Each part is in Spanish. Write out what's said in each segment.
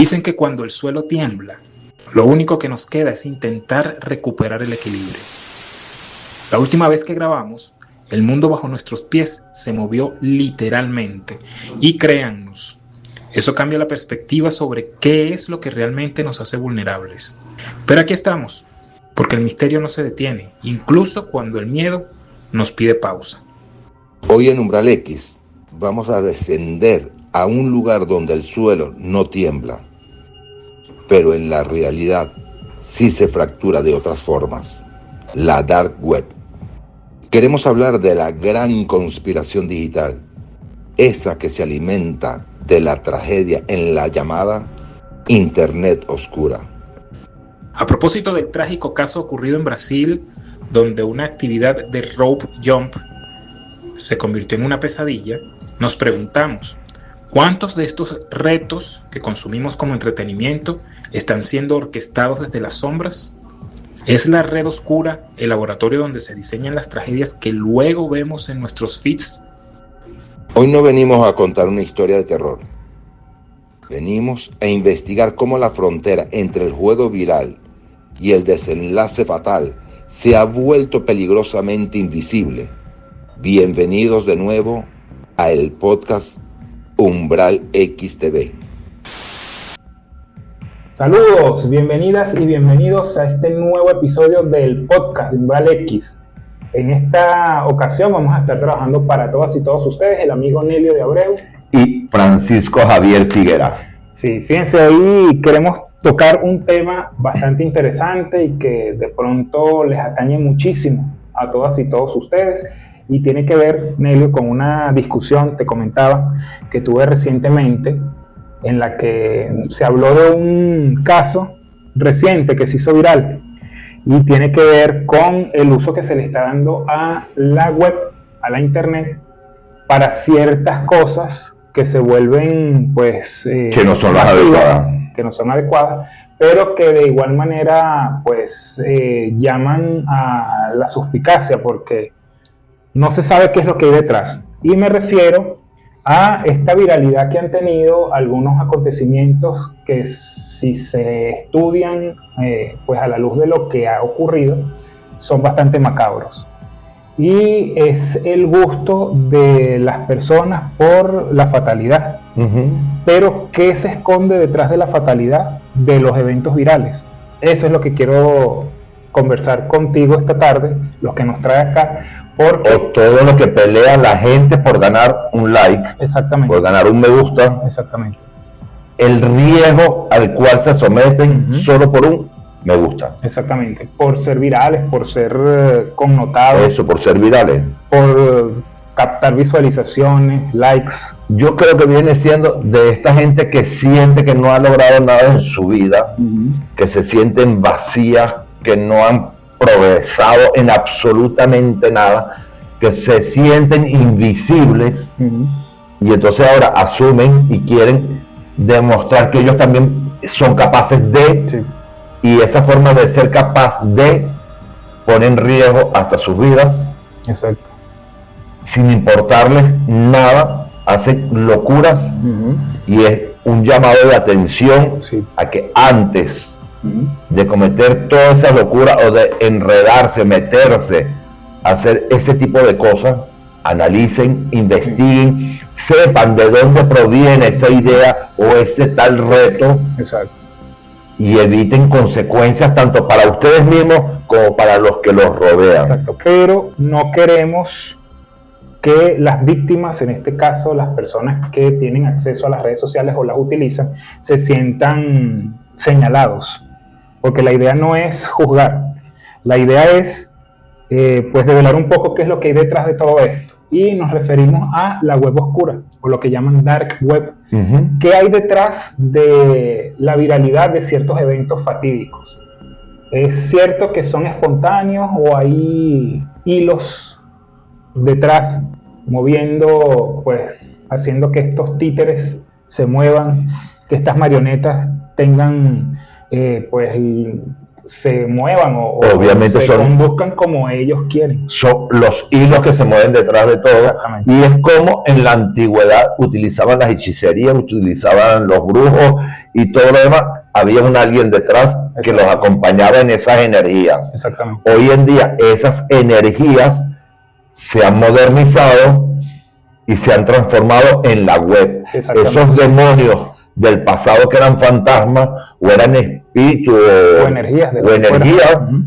Dicen que cuando el suelo tiembla, lo único que nos queda es intentar recuperar el equilibrio. La última vez que grabamos, el mundo bajo nuestros pies se movió literalmente. Y créannos, eso cambia la perspectiva sobre qué es lo que realmente nos hace vulnerables. Pero aquí estamos, porque el misterio no se detiene, incluso cuando el miedo nos pide pausa. Hoy en Umbral X vamos a descender a un lugar donde el suelo no tiembla, pero en la realidad sí se fractura de otras formas, la Dark Web. Queremos hablar de la gran conspiración digital, esa que se alimenta de la tragedia en la llamada Internet Oscura. A propósito del trágico caso ocurrido en Brasil, donde una actividad de rope jump se convirtió en una pesadilla, nos preguntamos, ¿cuántos de estos retos que consumimos como entretenimiento están siendo orquestados desde las sombras? ¿Es la red oscura el laboratorio donde se diseñan las tragedias que luego vemos en nuestros feeds? Hoy no venimos a contar una historia de terror. Venimos a investigar cómo la frontera entre el juego viral y el desenlace fatal se ha vuelto peligrosamente invisible. Bienvenidos de nuevo a el podcast Umbral X TV. Saludos, bienvenidas y bienvenidos a este nuevo episodio del podcast de Umbral X. En esta ocasión vamos a estar trabajando para todas y todos ustedes, el amigo Nelio de Abreu y Francisco Javier Figuera. Sí, fíjense, hoy queremos tocar un tema bastante interesante y que de pronto les atañe muchísimo a todas y todos ustedes. Y tiene que ver, Nelio, con una discusión, te comentaba, que tuve recientemente, en la que se habló de un caso reciente que se hizo viral y tiene que ver con el uso que se le está dando a la web, a la internet, para ciertas cosas que se vuelven, pues, que no son las adecuadas. Que no son adecuadas, pero que de igual manera, pues, llaman a la suspicacia, porque no se sabe qué es lo que hay detrás. Y me refiero a esta viralidad que han tenido algunos acontecimientos que, si se estudian pues a la luz de lo que ha ocurrido, son bastante macabros. Y es el gusto de las personas por la fatalidad. Pero ¿qué se esconde detrás de la fatalidad de los eventos virales? Eso es lo que quiero conversar contigo esta tarde, lo que nos trae acá. Porque, o todo lo que pelea la gente por ganar un like, exactamente, por ganar un me gusta, exactamente, el riesgo al cual se someten solo por un me gusta. Exactamente, por ser virales, por ser connotados. Eso, por ser virales. Por captar visualizaciones, likes. Yo creo que viene siendo de esta gente que siente que no ha logrado nada en su vida, que se sienten vacías, que no han progresado en absolutamente nada, que se sienten invisibles, y entonces ahora asumen y quieren demostrar que ellos también son capaces de, y esa forma de ser capaz de pone en riesgo hasta sus vidas. Exacto. Sin importarles nada, hacen locuras, y es un llamado de atención a que antes de cometer toda esa locura o de enredarse, meterse, hacer ese tipo de cosas, analicen, investiguen, sepan de dónde proviene esa idea o ese tal reto. Exacto. Y eviten consecuencias tanto para ustedes mismos como para los que los rodean. Exacto, pero no queremos que las víctimas, en este caso las personas que tienen acceso a las redes sociales o las utilizan, se sientan señalados. Porque la idea no es juzgar, la idea es pues develar un poco qué es lo que hay detrás de todo esto. Y nos referimos a la web oscura, o lo que llaman dark web. ¿Qué hay detrás de la viralidad de ciertos eventos fatídicos? ¿Es cierto que son espontáneos o hay hilos detrás moviendo, pues haciendo que estos títeres se muevan, que estas marionetas tengan pues se muevan o Obviamente se son- conduzcan como ellos quieren. Son los hilos que se mueven detrás de todo. Exactamente. Y es como en la antigüedad utilizaban las hechicerías, utilizaban los brujos y todo lo demás. Había un alguien detrás que los acompañaba en esas energías. Exactamente. Hoy en día esas energías se han modernizado y se han transformado en la web. Exactamente. Esos demonios del pasado que eran fantasmas o eran espíritus O energías de o energías, Ujú.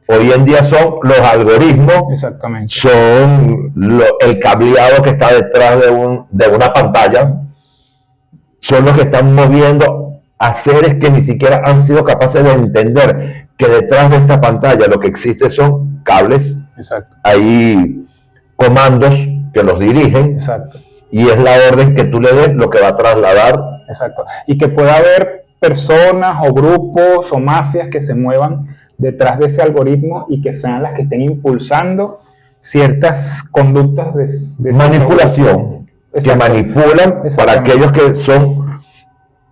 hoy en día son los algoritmos, Exactamente. son el cableado que está detrás de una pantalla, son los que están moviendo a seres que ni siquiera han sido capaces de entender que detrás de esta pantalla lo que existe son cables, Exacto. hay comandos que los dirigen Exacto. y es la orden que tú le des lo que va a trasladar. Exacto. Y que pueda haber personas o grupos o mafias que se muevan detrás de ese algoritmo y que sean las que estén impulsando ciertas conductas de Manipulación, que Exacto. manipulan para Exactamente. aquellos que son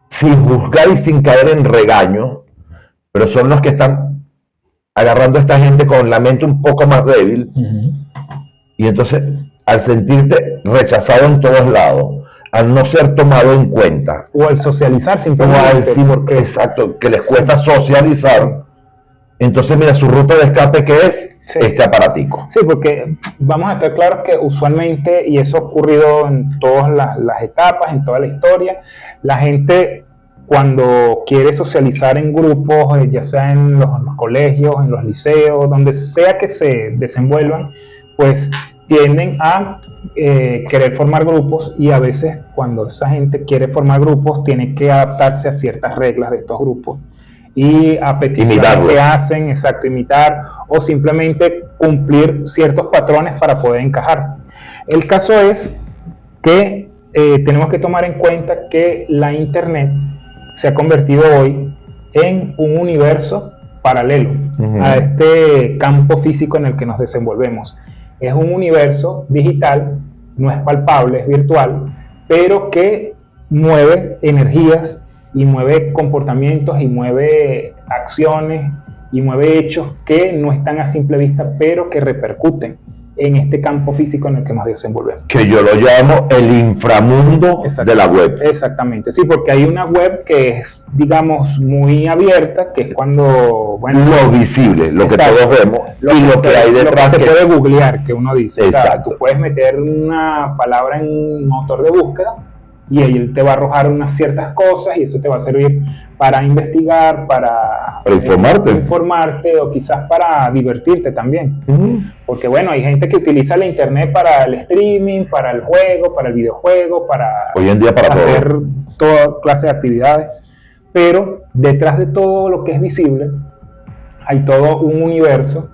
sin juzgar y sin caer en regaño, pero son los que están agarrando a esta gente con la mente un poco más débil. Ujú. Y entonces, al sentirte rechazado en todos lados, al no ser tomado en cuenta, O al socializar o simplemente. al porque exacto, que les cuesta socializar, entonces mira, su ruta de escape que es Sí. este aparatico. Sí, porque vamos a estar claros que usualmente, y eso ha ocurrido en todas las etapas, en toda la historia, la gente cuando quiere socializar en grupos, ya sea en los colegios, en los liceos, donde sea que se desenvuelvan, pues tienden a querer formar grupos, y a veces cuando esa gente quiere formar grupos tiene que adaptarse a ciertas reglas de estos grupos y a peticiones Imitarlos. que hacen, exacto, imitar o simplemente cumplir ciertos patrones para poder encajar. El caso es que tenemos que tomar en cuenta que la internet se ha convertido hoy en un universo paralelo Ujú. a este campo físico en el que nos desenvolvemos. Es un universo digital, no es palpable, es virtual, pero que mueve energías y mueve comportamientos y mueve acciones y mueve hechos que no están a simple vista, pero que repercuten en este campo físico en el que nos desenvolvemos. Que yo lo llamo el inframundo de la web. Exactamente, sí, porque hay una web que es, digamos, muy abierta, que es cuando, bueno, Lo visible, lo que exacto, todos vemos y lo que hay detrás. se que- puede googlear, que uno dice. O sea, Exacto. tú puedes meter una palabra en un motor de búsqueda y él te va a arrojar unas ciertas cosas y eso te va a servir para investigar, para informarte o quizás para divertirte también. Ujú. Porque bueno, hay gente que utiliza la internet para el streaming, para el juego, para el videojuego, para Hoy en día para todo. hacer toda clase de actividades. Pero detrás de todo lo que es visible, hay todo un universo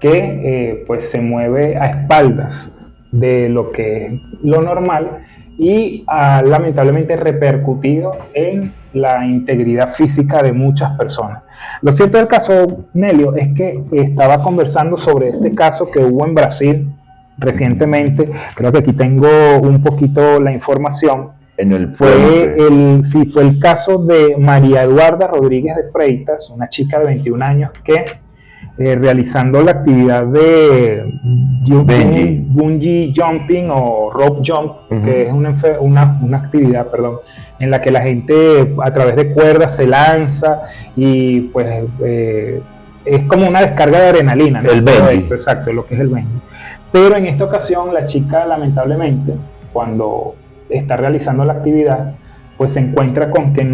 que pues se mueve a espaldas de lo que es lo normal y ha lamentablemente repercutido en la integridad física de muchas personas. Lo cierto del caso, Nelio, es que estaba conversando sobre este caso que hubo en Brasil recientemente. Creo que aquí tengo un poquito la información. En el Fue fuente. fue el caso de María Eduarda Rodríguez de Freitas, una chica de 21 años que realizando la actividad de bungee jumping o rope jump, que es una actividad, perdón, en la que la gente a través de cuerdas se lanza y pues es como una descarga de adrenalina, ¿no? El bungee. Exacto, lo que es el bungee. Pero en esta ocasión la chica lamentablemente, cuando está realizando la actividad, pues se encuentra con que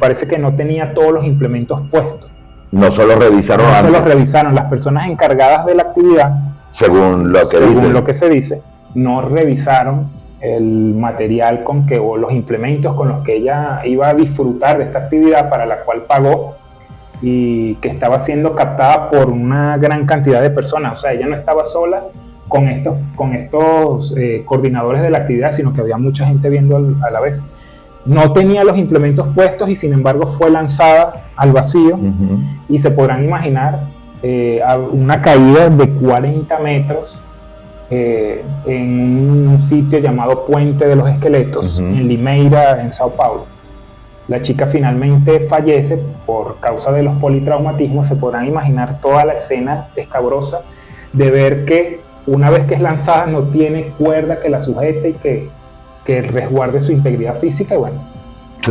parece que no tenía todos los implementos puestos. No solo revisaron No se antes, los revisaron. Las personas encargadas de la actividad, según lo que según dicen. lo que se dice, no revisaron el material o los implementos con los que ella iba a disfrutar de esta actividad para la cual pagó y que estaba siendo captada por una gran cantidad de personas. O sea, ella no estaba sola con estos coordinadores de la actividad, sino que había mucha gente viendo a la vez. No tenía los implementos puestos y sin embargo fue lanzada al vacío. Ujú. Y se podrán imaginar una caída de 40 metros en un sitio llamado Puente de los Esqueletos, Ujú. en Limeira, en Sao Paulo. la chica finalmente fallece por causa de los politraumatismos. Se podrán imaginar toda la escena escabrosa de ver que una vez que es lanzada no tiene cuerda que la sujete y que resguarde su integridad física. Y bueno,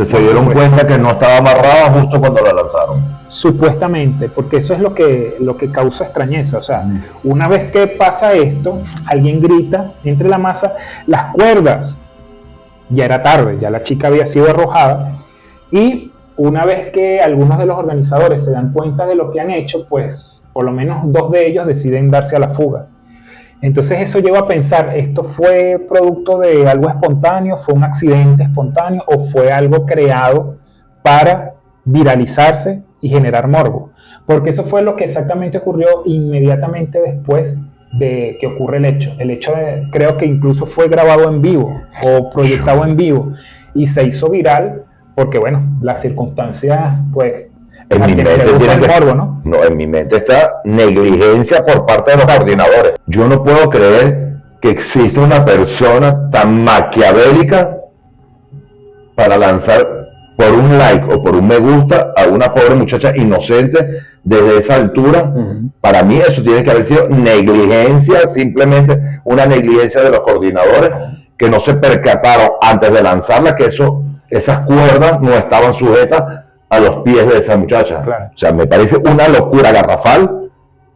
Se dieron cuenta que no estaba amarrada justo cuando la lanzaron. supuestamente, porque eso es lo que causa extrañeza. O sea, una vez que pasa esto, alguien grita entre la masa, las cuerdas. Ya era tarde, ya la chica había sido arrojada. Y una vez que algunos de los organizadores se dan cuenta de lo que han hecho, pues por lo menos 2 de ellos deciden darse a la fuga. Entonces eso lleva a pensar, ¿esto fue producto de algo espontáneo? ¿Fue un accidente espontáneo? ¿O fue algo creado para viralizarse y generar morbo? Porque eso fue lo que exactamente ocurrió inmediatamente después de que ocurre el hecho. El hecho creo que incluso fue grabado en vivo o proyectado en vivo y se hizo viral porque, bueno, las circunstancias, pues, En mi mente tiene que, morbo, ¿no? No, en mi mente está negligencia por parte de los coordinadores. Yo no puedo creer que exista una persona tan maquiavélica para lanzar por un like o por un me gusta a una pobre muchacha inocente desde esa altura. Para mí eso tiene que haber sido negligencia, simplemente una negligencia de los coordinadores que no se percataron antes de lanzarla que esas cuerdas no estaban sujetas a los pies de esa muchacha. Claro. O sea, me parece una locura garrafal,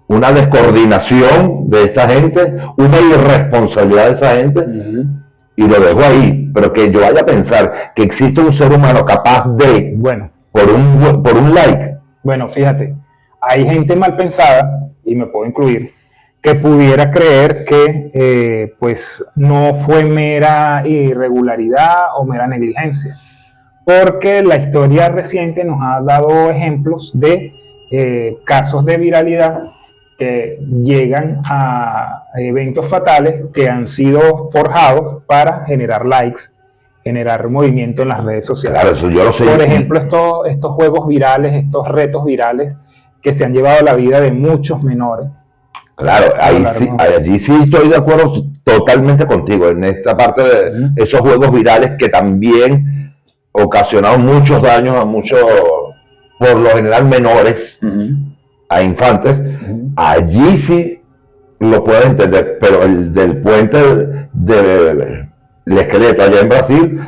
una descoordinación de esta gente, una irresponsabilidad de esa gente, y lo dejo ahí. Pero que yo vaya a pensar que existe un ser humano capaz de, Bueno, por un like. Bueno, fíjate, hay gente mal pensada, y me puedo incluir, que pudiera creer que pues no fue mera irregularidad o mera negligencia, porque la historia reciente nos ha dado ejemplos de casos de viralidad que llegan a eventos fatales que han sido forjados para generar likes, generar movimiento en las redes sociales. Claro, eso yo lo sé. Por ejemplo, estos juegos virales, estos retos virales que se han llevado la vida de muchos menores. Claro, allí sí estoy de acuerdo totalmente contigo en esta parte de esos juegos virales que también ocasionaron muchos daños a muchos, por lo general menores, a infantes. Allí sí lo puedo entender, pero el del puente del esqueleto allá en Brasil,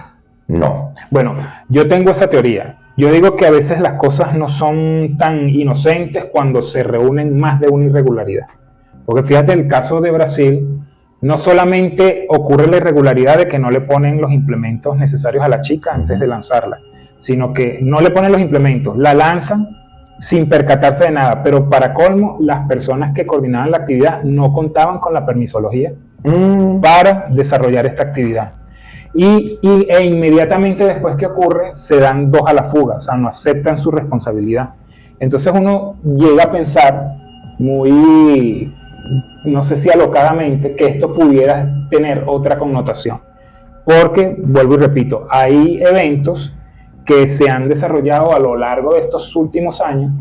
no. Bueno, yo tengo esa teoría. Yo digo que a veces las cosas no son tan inocentes cuando se reúnen más de una irregularidad. Porque fíjate, el caso de Brasil, no solamente ocurre la irregularidad de que no le ponen los implementos necesarios a la chica antes de lanzarla, sino que no le ponen los implementos, la lanzan sin percatarse de nada, pero para colmo, las personas que coordinaban la actividad no contaban con la permisología para desarrollar esta actividad. E inmediatamente después que ocurre, se dan 2 a la fuga, o sea, no aceptan su responsabilidad. Entonces uno llega a pensar muy, no sé si alocadamente, que esto pudiera tener otra connotación. Porque, vuelvo y repito, hay eventos que se han desarrollado a lo largo de estos últimos años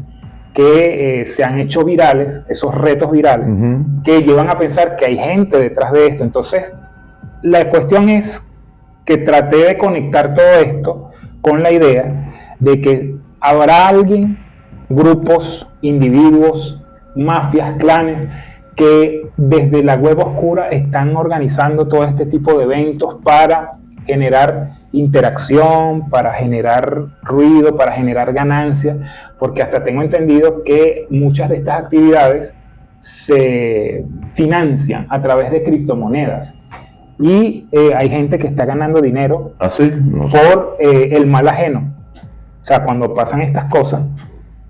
que se han hecho virales, esos retos virales, que llevan a pensar que hay gente detrás de esto. Entonces, la cuestión es que traté de conectar todo esto con la idea de que habrá alguien, grupos, individuos, mafias, clanes, que desde la web oscura están organizando todo este tipo de eventos para generar interacción, para generar ruido, para generar ganancias, porque hasta tengo entendido que muchas de estas actividades se financian a través de criptomonedas y hay gente que está ganando dinero por el mal ajeno. O sea, cuando pasan estas cosas,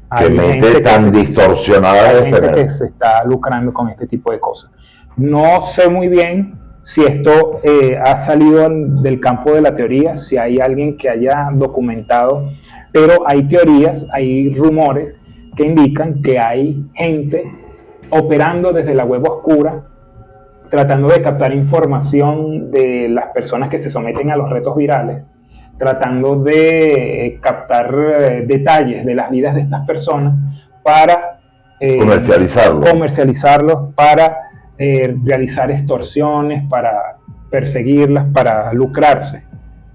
hay gente tan distorsionada, hay gente que se está lucrando con este tipo de cosas. No sé muy bien si esto ha salido del campo de la teoría, si hay alguien que haya documentado, pero hay teorías, hay rumores que indican que hay gente operando desde la web oscura, tratando de captar información de las personas que se someten a los retos virales, tratando de captar detalles de las vidas de estas personas para comercializarlos, para realizar extorsiones, para perseguirlas, para lucrarse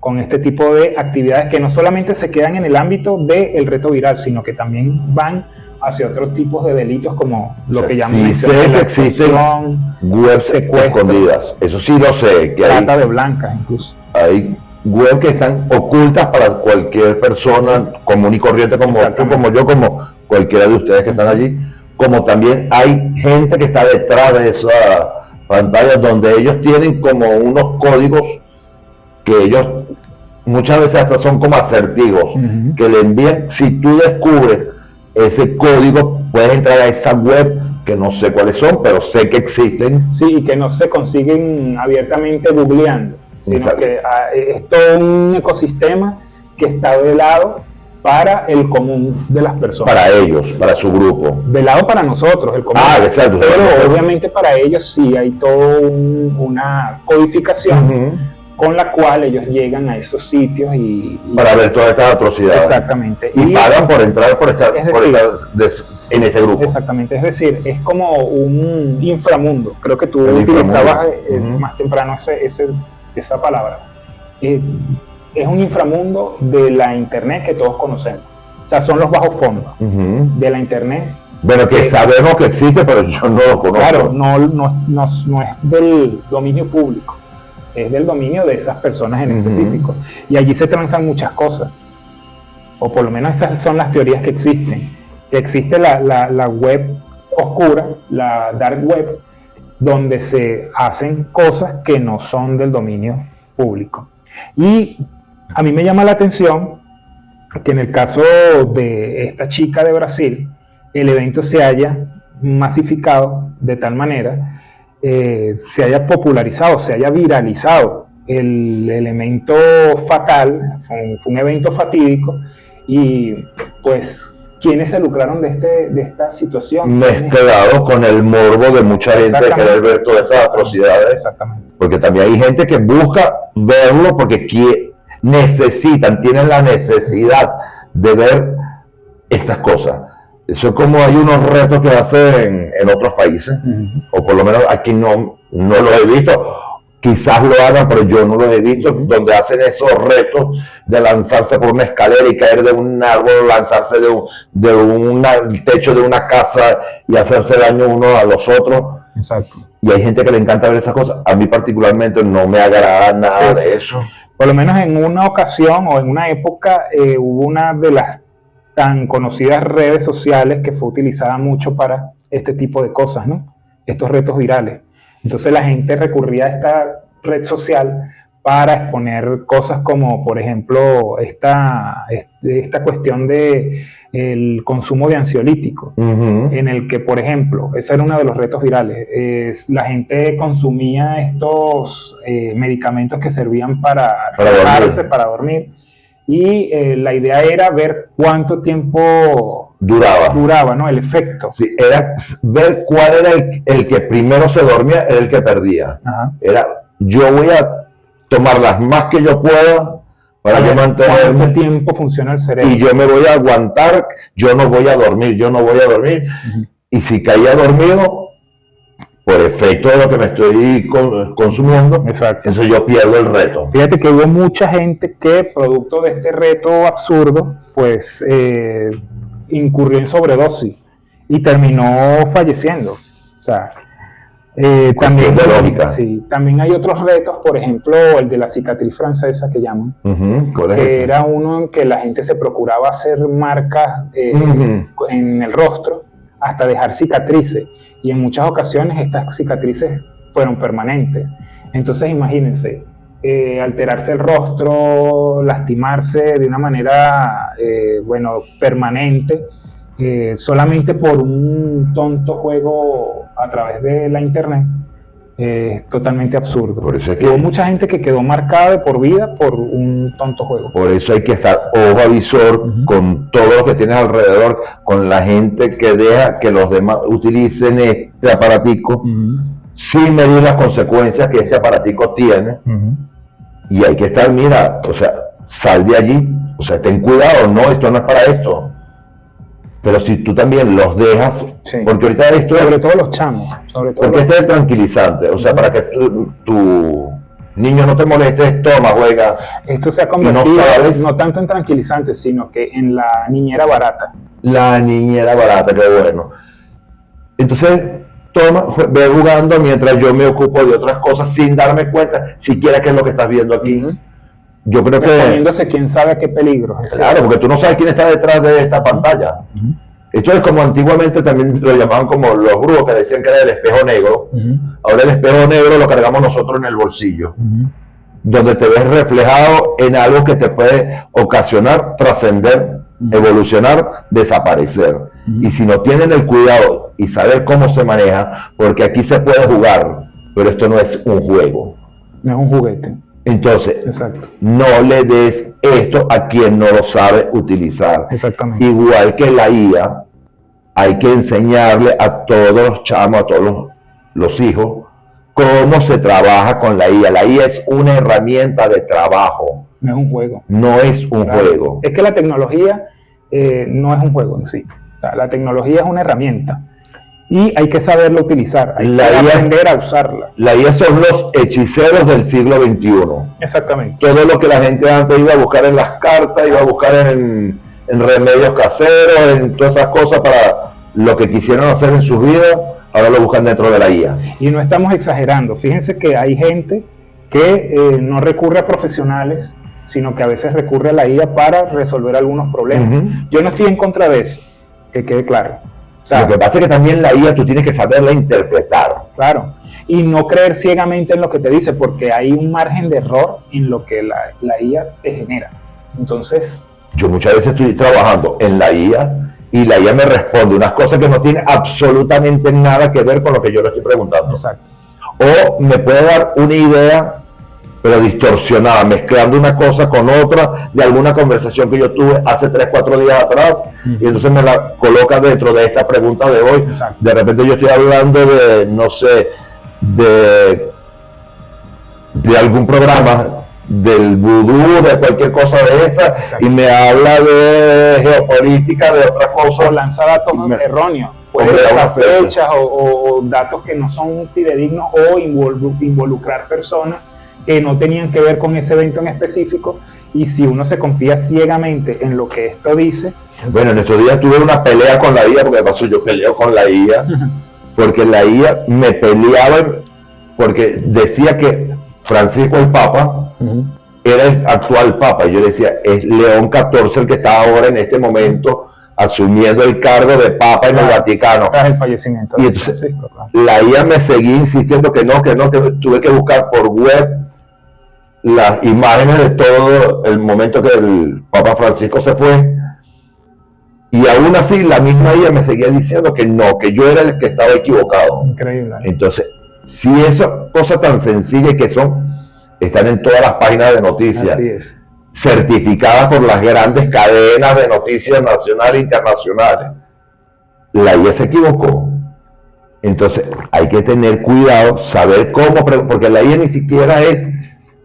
con este tipo de actividades que no solamente se quedan en el ámbito del reto viral, sino que también van hacia otros tipos de delitos como lo que llaman sé que existen webs secuestro, escondidas, eso sí lo sé, que trata de blancas incluso. hay webs que están ocultas para cualquier persona común y corriente como tú, como yo, como cualquiera de ustedes que están allí, como también hay gente que está detrás de esas pantallas donde ellos tienen como unos códigos que ellos muchas veces hasta son como acertijos, que le envían. Si tú descubres ese código, puedes entrar a esa web, que no sé cuáles son, pero sé que existen. Sí, y que no se consiguen abiertamente googleando, sino Exacto. que es todo un ecosistema que está velado para el común de las personas. Para ellos, para su grupo. Velado para nosotros, el común. Exacto. Pero obviamente para ellos sí hay toda una codificación con la cual ellos llegan a esos sitios y para ver todas estas atrocidades. Exactamente. Y pagan por entrar, por estar en ese grupo. Exactamente, es decir, es como un inframundo. Creo que tú utilizabas más temprano esa palabra. Es un inframundo de la internet que todos conocemos. O sea, son los bajos fondos de la internet. Bueno, que sabemos que existe, pero yo no lo conozco. Claro, no es del dominio público. Es del dominio de esas personas en específico. Y allí se transan muchas cosas. O por lo menos esas son las teorías que existen. Que existe la web oscura, la dark web, donde se hacen cosas que no son del dominio público. Y a mí me llama la atención que en el caso de esta chica de Brasil, el evento se haya masificado de tal manera, se haya popularizado, se haya viralizado el elemento fatal, fue un evento fatídico, y pues quienes se lucraron de esta situación. Mezclado con el morbo de mucha gente de querer ver todas esas atrocidades. Exactamente. Porque también hay gente que busca verlo porque tienen la necesidad de ver estas cosas. Eso es como hay unos retos que hacen en otros países, o por lo menos aquí no lo he visto. Quizás lo hagan, pero yo no lo he visto, donde hacen esos retos de lanzarse por una escalera y caer de un árbol, lanzarse de un techo de una casa y hacerse daño uno a los otros. Exacto. Y hay gente que le encanta ver esas cosas. A mí particularmente no me agrada nada de eso. Por lo menos en una ocasión o en una época hubo una de las tan conocidas redes sociales que fue utilizada mucho para este tipo de cosas, ¿no? Estos retos virales. Entonces la gente recurría a esta red social para exponer cosas como, por ejemplo, esta cuestión de el consumo de ansiolíticos, en el que, por ejemplo, ese era uno de los retos virales, la gente consumía estos medicamentos que servían para relajarse, para dormir, y la idea era ver cuánto tiempo duraba, ¿no? El efecto. Sí, era ver cuál era el que primero se dormía, era el que perdía. Era, yo voy a tomar las más que yo pueda para yo mantenerme. ¿Cuánto tiempo funciona el cerebro? Y yo me voy a aguantar, yo no voy a dormir. Y si caía dormido, por efecto de lo que me estoy consumiendo, entonces yo pierdo el reto. Fíjate que hubo mucha gente que, producto de este reto absurdo, pues incurrió en sobredosis y terminó falleciendo. O sea, también hay otros retos, por ejemplo, el de la cicatriz francesa que llaman, que era uno en que la gente se procuraba hacer marcas en el rostro hasta dejar cicatrices, y en muchas ocasiones estas cicatrices fueron permanentes. Entonces imagínense, alterarse el rostro, lastimarse de una manera permanente, solamente por un tonto juego a través de la internet, es totalmente absurdo. Por eso es que hubo mucha gente que quedó marcada de por vida por un tonto juego. Por eso hay que estar ojo avisor con todo lo que tienes alrededor, con la gente que deja que los demás utilicen este aparatico sin medir las consecuencias que ese aparatico tiene. Y hay que estar, mira, o sea, sal de allí, o sea, ten cuidado, no, esto no es para esto. Pero si tú también los dejas, porque ahorita esto sobre todo los chamos, porque este es tranquilizante, o sea, para que Niño, no te molestes, toma, juega. Esto se ha Y convertido sabes. no tanto en tranquilizante, sino que en la niñera barata. La niñera barata, qué bueno. Entonces, toma, ve jugando mientras yo me ocupo de otras cosas sin darme cuenta siquiera qué es lo que estás viendo aquí. Ujú. Yo creo que, Exponiéndose quién sabe a qué peligro. claro, porque tú no sabes quién está detrás de esta pantalla. Ujú. Esto es como antiguamente también lo llamaban como los brujos que decían que era el espejo negro. Ujú. Ahora el espejo negro lo cargamos nosotros en el bolsillo, Ujú. donde te ves reflejado en algo que te puede ocasionar, trascender, evolucionar, desaparecer. Y si no tienen el cuidado y saber cómo se maneja, porque aquí se puede jugar, pero esto no es un juego. No es un juguete. Entonces, Exacto. no le des esto a quien no lo sabe utilizar. Exactamente. Igual que la IA, hay que enseñarle a todos los chamos, a todos los hijos, cómo se trabaja con la IA. La IA es una herramienta de trabajo, No es un juego. no es un Claro. juego. Es que la tecnología no es un juego en sí. O sea, la tecnología es una herramienta y hay que saberla utilizar, hay La que IA aprender a usarla. La IA son los hechiceros del siglo XXI. Exactamente. Todo lo que la gente antes iba a buscar en las cartas, iba a buscar en remedios caseros, en todas esas cosas para lo que quisieron hacer en sus vidas, ahora lo buscan dentro de la IA. Y no estamos exagerando. Fíjense que hay gente que no recurre a profesionales, sino que a veces recurre a la IA para resolver algunos problemas. Ujú. Yo no estoy en contra de eso, que quede claro. O sea, Lo que pasa es que también la IA tú tienes que saberla interpretar. claro. Y no creer ciegamente en lo que te dice, porque hay un margen de error en lo que la IA te genera. Entonces, Yo muchas veces estoy trabajando en la IA y la IA me responde unas cosas que no tienen absolutamente nada que ver con lo que yo le estoy preguntando. exacto. O me puede dar una idea, pero distorsionada, mezclando una cosa con otra de alguna conversación que yo tuve hace 3, 4 días atrás, y entonces me la coloca dentro de esta pregunta de hoy. Exacto. De repente yo estoy hablando de, no sé, de algún programa del vudú, de cualquier cosa de esta, Exacto. y me habla de geopolítica, de otra cosa. O lanza datos erróneos, puede Hombre, lanzar una fecha. fechas o datos que no son fidedignos o involucrar personas que no tenían que ver con ese evento en específico. Y si uno se confía ciegamente en lo que esto dice, Bueno, en estos días tuve una pelea con la IA, porque de paso yo peleo con la IA, porque la IA me peleaba, porque decía que Francisco el Papa era el actual Papa. Yo decía, es León XIV el que está ahora en este momento asumiendo el cargo de Papa en el Vaticano. tras el fallecimiento Y de entonces, Francisco, claro. La IA me seguía insistiendo que no, que tuve que buscar por web las imágenes de todo el momento que el Papa Francisco se fue. Y aún así, la misma IA me seguía diciendo que no, que yo era el que estaba equivocado. Increíble. Entonces, si esas cosas tan sencillas que están en todas las páginas de noticias, Así es. certificadas por las grandes cadenas de noticias nacionales e internacionales, la IA se equivocó. Entonces, hay que tener cuidado, saber cómo, porque la IA ni siquiera es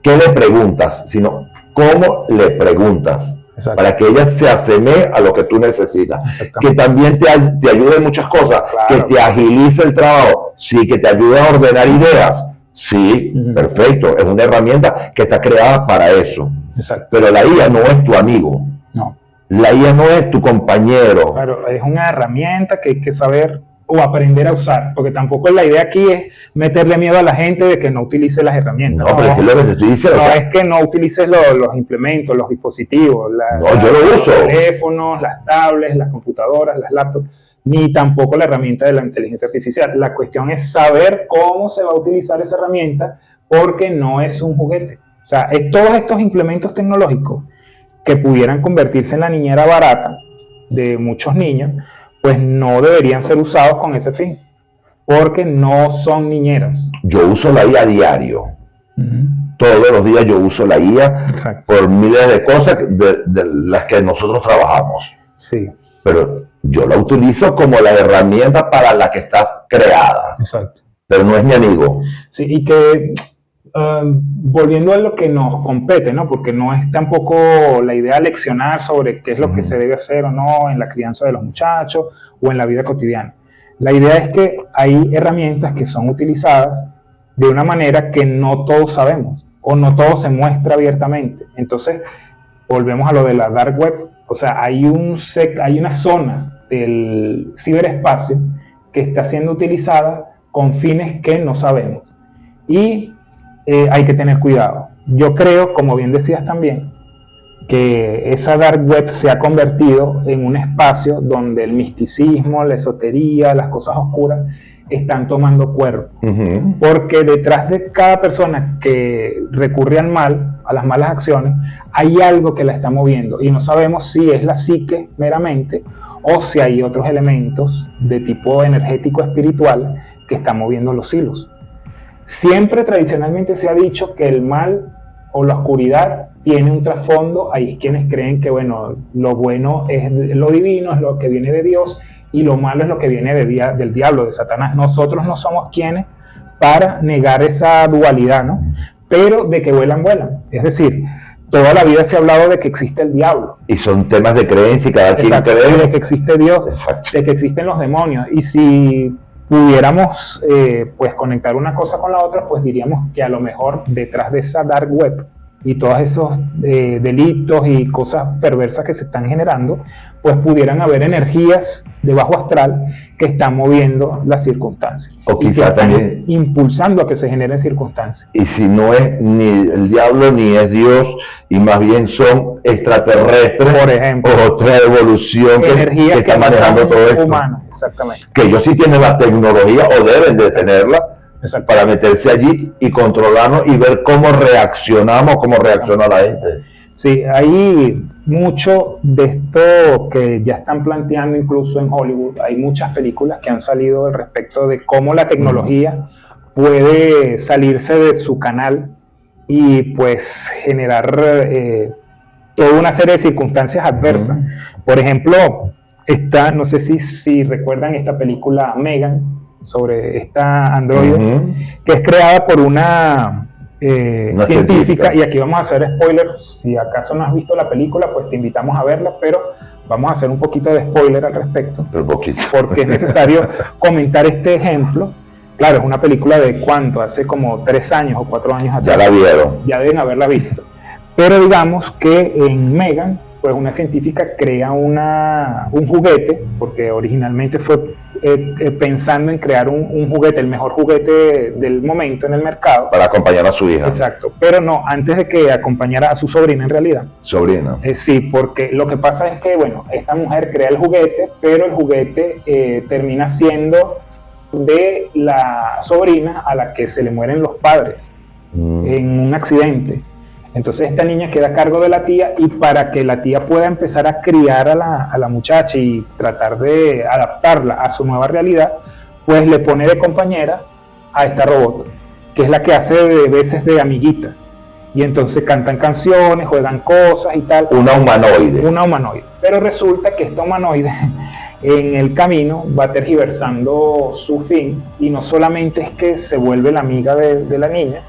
qué le preguntas, sino cómo le preguntas. Exacto. Para que ella se asemeje a lo que tú necesitas. Exactamente. Que también te ayude en muchas cosas, Claro. que te agilice el trabajo, sí, que te ayude a ordenar ideas, sí, perfecto, es una herramienta que está creada para eso. Exacto. Pero la IA no es tu amigo, No. la IA no es tu compañero. Claro, es una herramienta que hay que saber o aprender a usar, porque tampoco la idea aquí es meterle miedo a la gente de que no utilice las herramientas. No, pero es que lo que te estoy diciendo, No o sea, es que no utilices los implementos, los dispositivos, No, yo lo uso. los teléfonos, las tablets, las computadoras, las laptops, ni tampoco la herramienta de la inteligencia artificial. La cuestión es saber cómo se va a utilizar esa herramienta, porque no es un juguete. O sea, es todos estos implementos tecnológicos que pudieran convertirse en la niñera barata de muchos niños, pues no deberían ser usados con ese fin, porque no son niñeras. yo uso la IA a diario. Todos los días yo uso la IA Exacto. por miles de cosas de las que nosotros trabajamos. Sí, Pero yo la utilizo como la herramienta para la que está creada, exacto. pero no es mi amigo. Sí, y que volviendo a lo que nos compete, ¿no? Porque no es tampoco la idea leccionar sobre qué es lo que se debe hacer o no en la crianza de los muchachos o en la vida cotidiana. La idea es que hay herramientas que son utilizadas de una manera que no todos sabemos. o no todo se muestra abiertamente. Entonces, volvemos a lo de la dark web. O sea, hay una zona del ciberespacio que está siendo utilizada con fines que no sabemos. Y hay que tener cuidado. Yo creo, como bien decías también, que esa dark web se ha convertido en un espacio donde el misticismo, la esotería, las cosas oscuras están tomando cuerpo. Uh-huh. Porque detrás de cada persona que recurre al mal, a las malas acciones, hay algo que la está moviendo y no sabemos si es la psique meramente o si hay otros elementos de tipo energético espiritual que están moviendo los hilos. Siempre tradicionalmente se ha dicho que el mal o la oscuridad tiene un trasfondo. Hay quienes creen que bueno es lo divino, es lo que viene de Dios, y lo malo es lo que viene del diablo, de Satanás. Nosotros no somos quienes para negar esa dualidad, ¿no? Pero de que vuelan, vuelan. Es decir, toda la vida se ha hablado de que existe el diablo. Y son temas de creencia y cada quien cree. De que existe Dios, exacto, de que existen los demonios. Y si pudiéramos pues conectar una cosa con la otra, pues diríamos que a lo mejor detrás de esa dark web y todos esos delitos y cosas perversas que se están generando, pues pudieran haber energías de bajo astral que están moviendo las circunstancias. O quizá están también impulsando a que se generen circunstancias. Y si no es ni el diablo ni es Dios, y más bien son extraterrestres, por ejemplo, o otra evolución que está manejando todo esto. Humanos, exactamente. Que ellos sí tienen la tecnología o deben de tenerla para meterse allí y controlarnos y ver cómo reaccionamos, cómo reacciona la gente. Sí, hay mucho de esto que ya están planteando incluso en Hollywood. Hay muchas películas que han salido al respecto de cómo la tecnología puede salirse de su canal y pues generar toda una serie de circunstancias adversas. Por ejemplo, no sé si recuerdan esta película Megan, sobre esta androide, que es creada por una científica, y aquí vamos a hacer spoilers. Si acaso no has visto la película, pues te invitamos a verla, pero vamos a hacer un poquito de spoiler al respecto, porque es necesario comentar este ejemplo. Claro, es una película de ¿cuánto? Hace como 3 años o 4 años atrás. Ya la vieron. Ya deben haberla visto. Pero digamos que en Megan, pues una científica crea un juguete, porque originalmente fue pensando en crear un juguete, el mejor juguete del momento en el mercado. Para acompañar a su hija. Exacto, pero no, antes de que acompañara a su sobrina en realidad. Sobrina. Sí, porque lo que pasa es que, bueno, esta mujer crea el juguete, pero el juguete termina siendo de la sobrina a la que se le mueren los padres en un accidente. Entonces esta niña queda a cargo de la tía, y para que la tía pueda empezar a criar a la muchacha y tratar de adaptarla a su nueva realidad, pues le pone de compañera a esta robot, que es la que hace de veces de amiguita. Y entonces cantan canciones, juegan cosas y tal. Una humanoide. Una humanoide. Pero resulta que esta humanoide en el camino va tergiversando su fin, y no solamente es que se vuelve la amiga de la niña,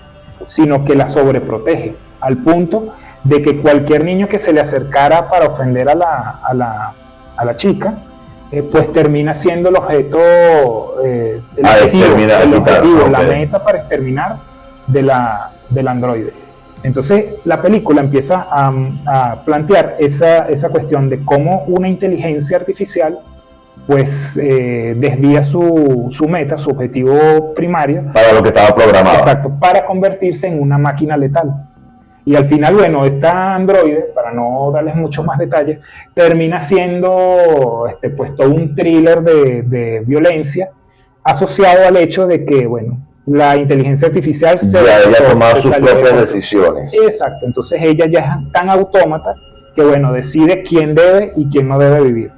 sino que la sobreprotege, al punto de que cualquier niño que se le acercara para ofender a la chica, pues termina siendo el objeto, el objetivo, la meta para exterminar del androide. Entonces la película empieza a plantear esa cuestión de cómo una inteligencia artificial pues desvía su meta, su objetivo primario, para lo que estaba programado. Exacto, para convertirse en una máquina letal. Y al final, bueno, esta androide, para no darles muchos más detalles, termina siendo pues todo un thriller de violencia, asociado al hecho de que, bueno, la inteligencia artificial ella tomado sus propias decisiones. Exacto, entonces ella ya es tan autómata que, bueno, decide quién debe y quién no debe vivir,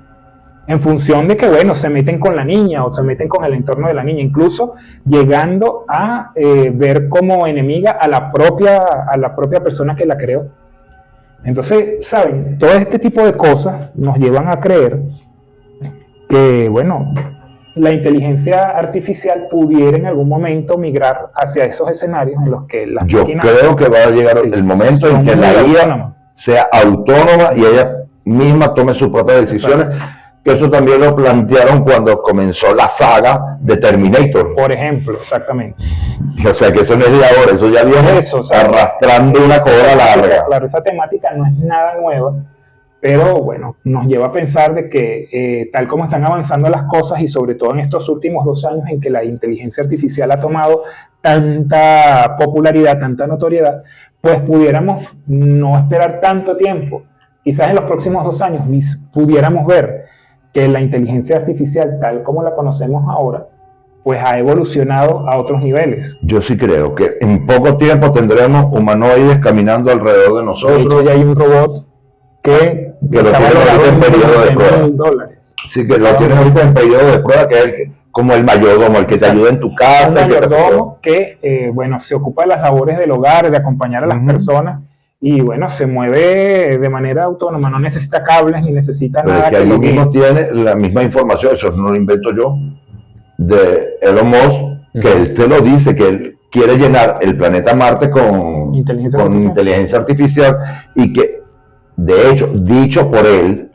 en función de que, bueno, se meten con la niña o se meten con el entorno de la niña, incluso llegando a ver como enemiga a la propia persona que la creó. Entonces, ¿saben? Todo este tipo de cosas nos llevan a creer que, bueno, la inteligencia artificial pudiera en algún momento migrar hacia esos escenarios en los que las máquinas... Yo creo que va a llegar el momento en que la IA sea autónoma y ella misma tome sus propias decisiones. Exacto. que eso también lo plantearon cuando comenzó la saga de Terminator. Por ejemplo, exactamente. O sea, que eso no es de ahora, eso ya viene Eso, o sea, arrastrando una cola larga. Claro, esa temática no es nada nueva, pero bueno, nos lleva a pensar de que tal como están avanzando las cosas y sobre todo en estos últimos 2 años en que la inteligencia artificial ha tomado tanta popularidad, tanta notoriedad, pues pudiéramos no esperar tanto tiempo. Quizás en los próximos 2 años pudiéramos ver que la inteligencia artificial, tal como la conocemos ahora, pues ha evolucionado a otros niveles. Yo sí creo que en poco tiempo tendremos humanoides caminando alrededor de nosotros. De hecho, ya hay un robot que lo está tienen valorado en periodo de prueba. $20,000. Sí, que lo tienes ahorita en periodo de prueba, que es como el mayordomo, el que te ayuda en tu casa. Un mayordomo que, bueno, se ocupa de las labores del hogar, de acompañar a las personas, y bueno, se mueve de manera autónoma, no necesita cables ni necesita Pero nada. es que ahí mismo tiene la misma información, eso no lo invento yo, de Elon Musk, que él te lo dice, que él quiere llenar el planeta Marte con inteligencia artificial y que, de hecho, dicho por él,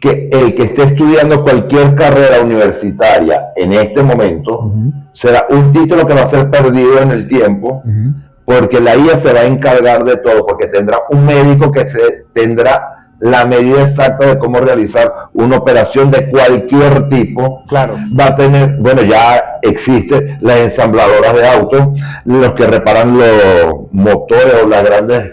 que el que esté estudiando cualquier carrera universitaria en este momento será un título que va a ser perdido en el tiempo, porque la IA se va a encargar de todo, porque tendrá un médico que tendrá la medida exacta de cómo realizar una operación de cualquier tipo. Claro. Va a tener, bueno, ya existen las ensambladoras de autos, los que reparan los motores o las grandes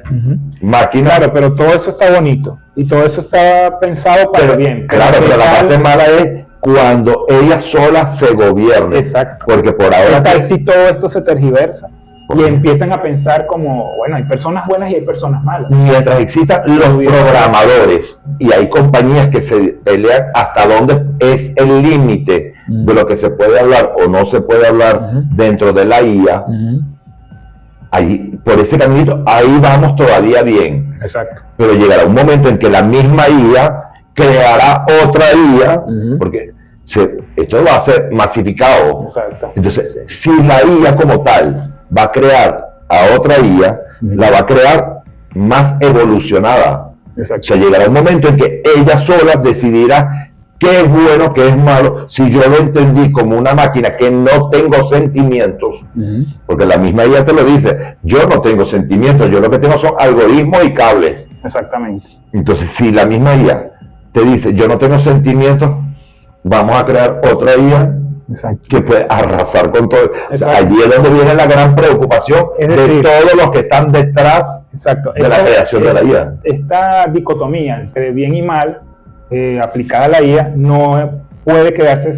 máquinas. Claro, pero todo eso está bonito y todo eso está pensado para bien. Claro, pero la parte mala es cuando ella sola se gobierna. Exacto. Porque por ahora... ¿Qué tal si todo esto se tergiversa? Y empiezan a pensar como, bueno, hay personas buenas y hay personas malas. Mientras existan los programadores y hay compañías que se pelean hasta dónde es el límite de lo que se puede hablar o no se puede hablar dentro de la IA, ahí, por ese caminito, ahí vamos todavía bien. Exacto. Pero llegará un momento en que la misma IA creará otra IA, porque esto va a ser masificado. Exacto. Entonces, si la IA como tal va a crear a otra IA, la va a crear más evolucionada. Exacto. O sea, llegará un momento en que ella sola decidirá qué es bueno, qué es malo. Si yo lo entendí como una máquina que no tengo sentimientos, porque la misma IA te lo dice, yo no tengo sentimientos, yo lo que tengo son algoritmos y cables. Exactamente. Entonces, si la misma IA te dice, yo no tengo sentimientos, vamos a crear otra IA que puede arrasar con todo. O sea, allí es donde viene la gran preocupación de todos los que están detrás de la creación de la IA. Esta dicotomía entre bien y mal aplicada a la IA no puede quedarse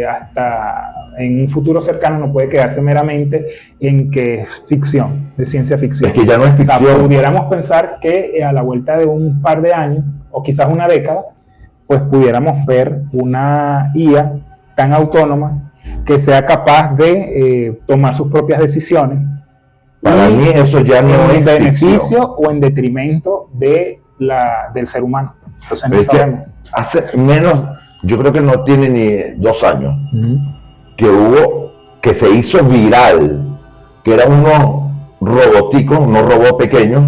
hasta en un futuro cercano, no puede quedarse meramente en que es ficción, de ciencia ficción. Es que ya no es ficción. O sea, pudiéramos pensar que a la vuelta de un par de años o quizás una década, pues pudiéramos ver una IA tan autónoma que sea capaz de tomar sus propias decisiones. Para mí eso ya no es en beneficio ficción. O en detrimento de del ser humano. Entonces no Es sabemos. que hace menos, yo creo que no tiene ni 2 años, que se hizo viral, que eran unos roboticos, unos robots pequeños,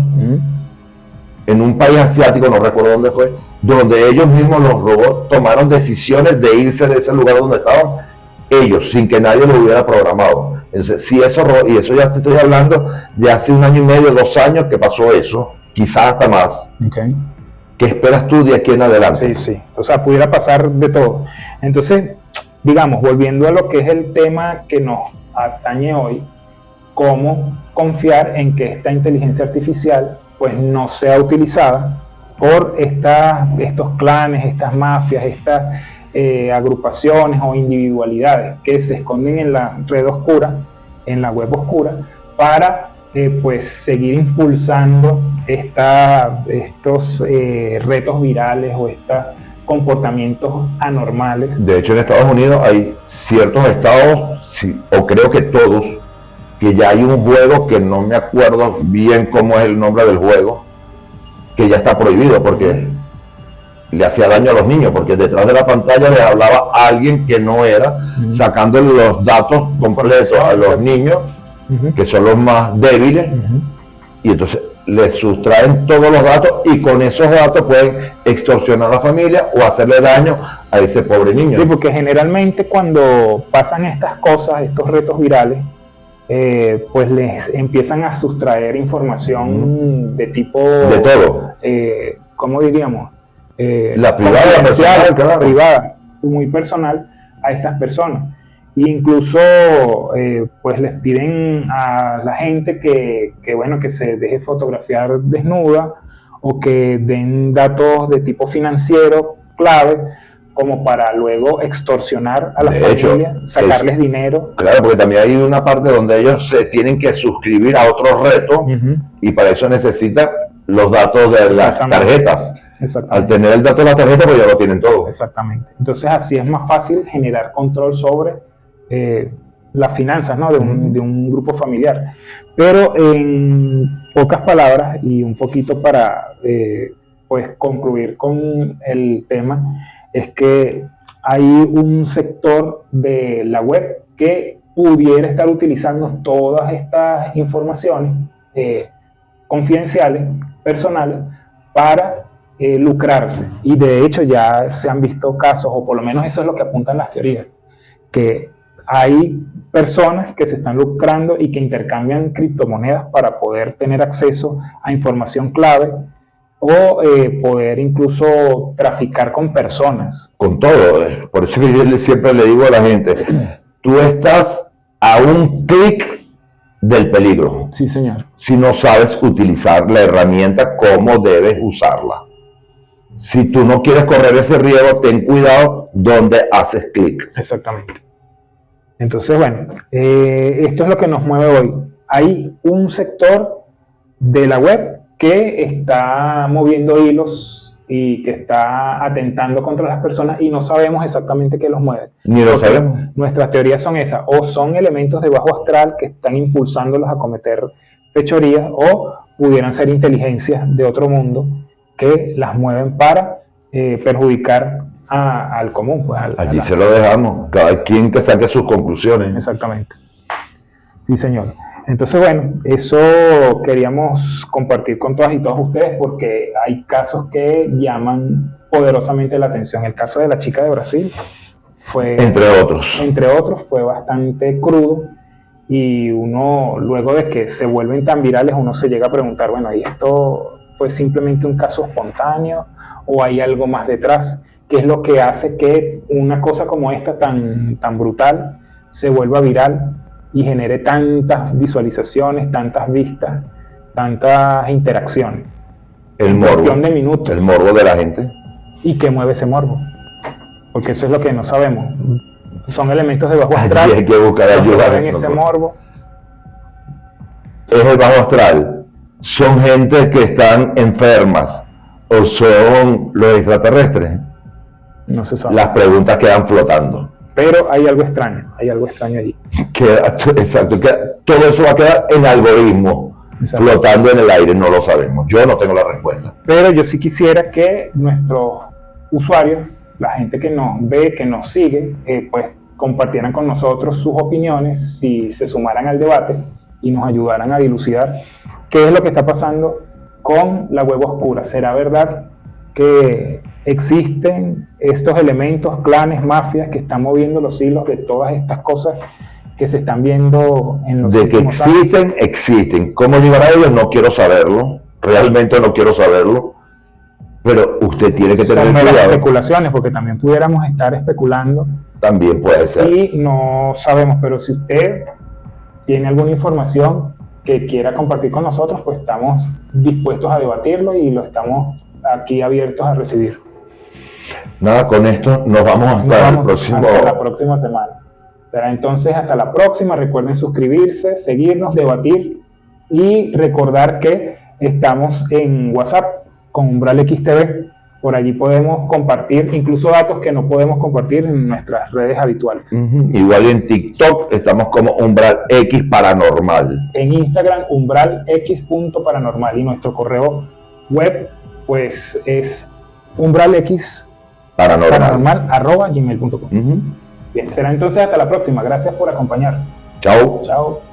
en un país asiático, no recuerdo dónde fue, donde ellos mismos, los robots, tomaron decisiones de irse de ese lugar donde estaban, ellos, sin que nadie lo hubiera programado. Entonces, si eso, y eso ya te estoy hablando de hace 1 año y medio, 2 años que pasó eso, quizás hasta más. Okay. ¿Qué esperas tú de aquí en adelante? Sí, sí. O sea, pudiera pasar de todo. Entonces, digamos, volviendo a lo que es el tema que nos atañe hoy, cómo confiar en que esta inteligencia artificial pues no sea utilizada por estos clanes, estas mafias, estas agrupaciones o individualidad que se esconden en la red oscura, en la web oscura, para pues seguir impulsando estos retos virales o estos comportamientos anormales. De hecho, en Estados Unidos hay ciertos estados, o creo que todos, que ya hay un juego que no me acuerdo bien cómo es el nombre del juego, que ya está prohibido porque le hacía daño a los niños, porque detrás de la pantalla les hablaba a alguien que no era, sacándole los datos completos a los niños, que son los más débiles, y entonces les sustraen todos los datos y con esos datos pueden extorsionar a la familia o hacerle daño a ese pobre niño. Sí, porque generalmente cuando pasan estas cosas, estos retos virales, pues les empiezan a sustraer información de tipo... De todo. ¿Cómo diríamos? La privada, confidencial, claro. privada, muy personal a estas personas. E incluso pues les piden a la gente que bueno, que se deje fotografiar desnuda o que den datos de tipo financiero clave, como para luego extorsionar a las familias, sacarles dinero. Claro, porque también hay una parte donde ellos se tienen que suscribir a otros retos y para eso necesitan los datos de las tarjetas. Al tener el dato de la tarjeta, pues ya lo tienen todo. Exactamente. Entonces así es más fácil generar control sobre las finanzas, ¿no? de un grupo familiar. Pero en pocas palabras y un poquito para pues concluir con el tema, es que hay un sector de la web que pudiera estar utilizando todas estas informaciones confidenciales, personales, para lucrarse. Y de hecho ya se han visto casos, o por lo menos eso es lo que apuntan las teorías, que hay personas que se están lucrando y que intercambian criptomonedas para poder tener acceso a información clave o poder incluso traficar con personas. Con todo. Por eso que yo siempre le digo a la gente, tú estás a un clic del peligro. Sí, señor. Si no sabes utilizar la herramienta, cómo debes usarla. Si tú no quieres correr ese riesgo, ten cuidado donde haces clic. Exactamente. Entonces, bueno, esto es lo que nos mueve hoy. Hay un sector de la web que está moviendo hilos y que está atentando contra las personas y no sabemos exactamente qué los mueve. Ni lo sabemos. Nuestras teorías son esas, o son elementos de bajo astral que están impulsándolos a cometer fechorías, o pudieran ser inteligencias de otro mundo que las mueven para perjudicar al común. Pues, allí se lo dejamos, cada quien que saque sus conclusiones. Exactamente. Sí, señor. Entonces, bueno, eso queríamos compartir con todas y todos ustedes porque hay casos que llaman poderosamente la atención. El caso de la chica de Brasil fue... Entre otros, fue bastante crudo y uno, luego de que se vuelven tan virales, uno se llega a preguntar, bueno, ¿y esto fue simplemente un caso espontáneo o hay algo más detrás? ¿Qué es lo que hace que una cosa como esta tan brutal se vuelva viral y genere tantas visualizaciones, tantas vistas, tantas interacciones? El morbo. Cuestión de minutos. El morbo de la gente. ¿Y qué mueve ese morbo? Porque eso es lo que no sabemos. Son elementos de bajo astral. Allí hay que buscar ayuda. En ese morbo. Es el bajo astral. Son gente que están enfermas o son los extraterrestres. No se sabe. Las preguntas quedan flotando. Pero hay algo extraño allí. Exacto, todo eso va a quedar en algoritmo, flotando en el aire, no lo sabemos. Yo no tengo la respuesta. Pero yo sí quisiera que nuestros usuarios, la gente que nos ve, que nos sigue, pues compartieran con nosotros sus opiniones, si se sumaran al debate y nos ayudaran a dilucidar qué es lo que está pasando con la web oscura. ¿Será verdad que existen estos elementos, clanes, mafias que están moviendo los hilos de todas estas cosas que se están viendo en los últimos años? De que existen. ¿Cómo llegar a ellos? No quiero saberlo. Realmente no quiero saberlo. Pero usted tiene que tener cuidado. Son especulaciones, porque también pudiéramos estar especulando. También puede ser. Y no sabemos, pero si usted tiene alguna información que quiera compartir con nosotros, pues estamos dispuestos a debatirlo y lo estamos aquí abiertos a recibir. Nada, con esto nos vamos hasta la próxima semana. Será entonces hasta la próxima. Recuerden suscribirse, seguirnos, debatir y recordar que estamos en WhatsApp con Umbral XTV. Por allí podemos compartir incluso datos que no podemos compartir en nuestras redes habituales. Igual en TikTok estamos como Umbral X Paranormal. En Instagram, umbralx.paranormal. Y nuestro correo web pues es umbralxparanormal@gmail.com. Bien, será entonces hasta la próxima. Gracias por acompañar. Chao. Chao.